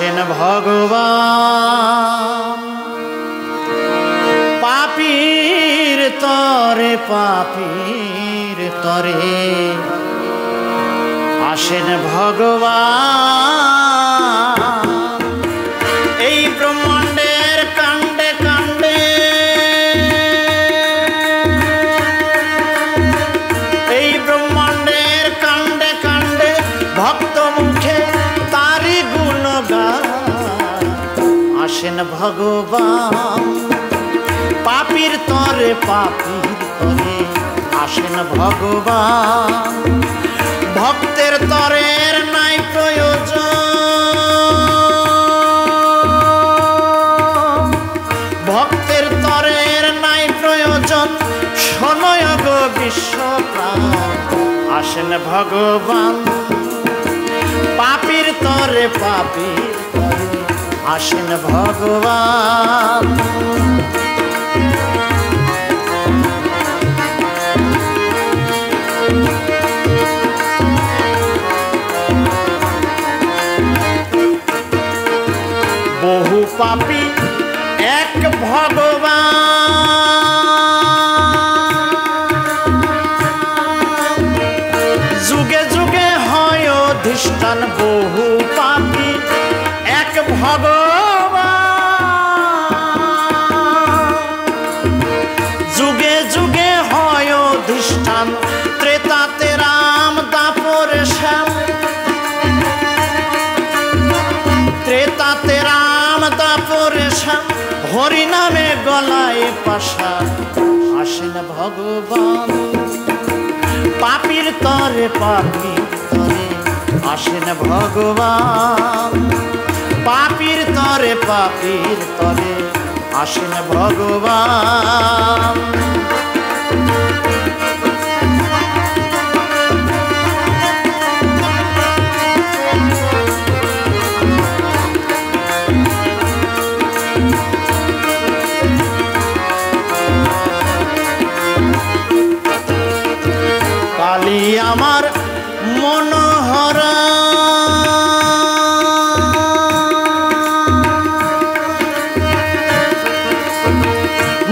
আসেন ভগবান পাপীর তরে আসেন ভগবান এই ব্রহ্মাণ্ডের কাণ্ডে কাণ্ডে এই ব্রহ্মাণ্ডের কাণ্ডে কাণ্ডে ভক্ত মুখে তারি গুণগান আসেন ভগবান পাপীর তরে আসেন ভগবান ভক্তের তরের নাই প্রয়োজন ভক্তের তরের নাই প্রয়োজন শোনয় গো বিশ্বপ্রাণ আসেন ভগবান পাপীর তরে আসেন ভগবান বহু পাপী এক ভগবান যুগে যুগে হয় অধিষ্ঠান বহু পাপী এক ভগবান যুগে যুগে হয় অধিষ্ঠান ত্রেতাতে রাম দাপরে শ্যাম ত্রেতাতে রাম দাপরে শ্যাম হরি নামে গলায় পাশা আসেন ভগবান পাপীর তরে আসেন ভগবান পাপীর তরে আসেন ভগবান কালী আমার মনোহরা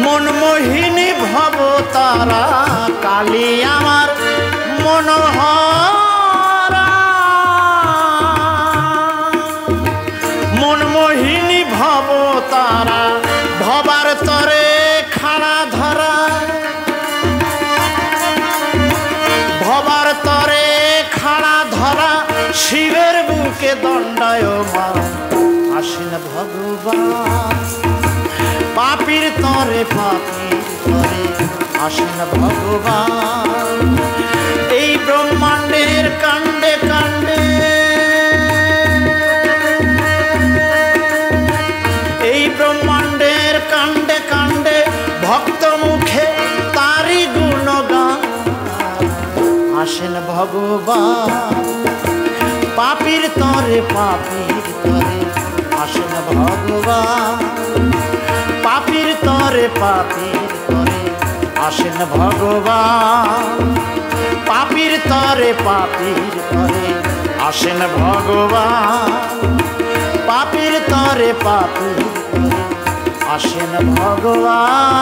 মনমোহিনী ভবতারা কালী আমার মনোহরা মনমোহিনী ভবতারা ভবার তরে খাড়া ধরা ভবার তরে খাড়া ধরা শিবের বুকে দণ্ডায়মান আসেন ভগবান পাপীর তরে আসেন ভগবান এই ব্রহ্মাণ্ডের কাণ্ডে কাণ্ডে এই ব্রহ্মাণ্ডের কাণ্ডে কাণ্ডে ভক্ত মুখে তারি গুণগান আসেন ভগবান পাপীর তরে আসেন ভগবান পাপীর তরে আসেন ভগবান পাপীর তরে আসেন ভগবান পাপীর তরে আসেন ভগবান।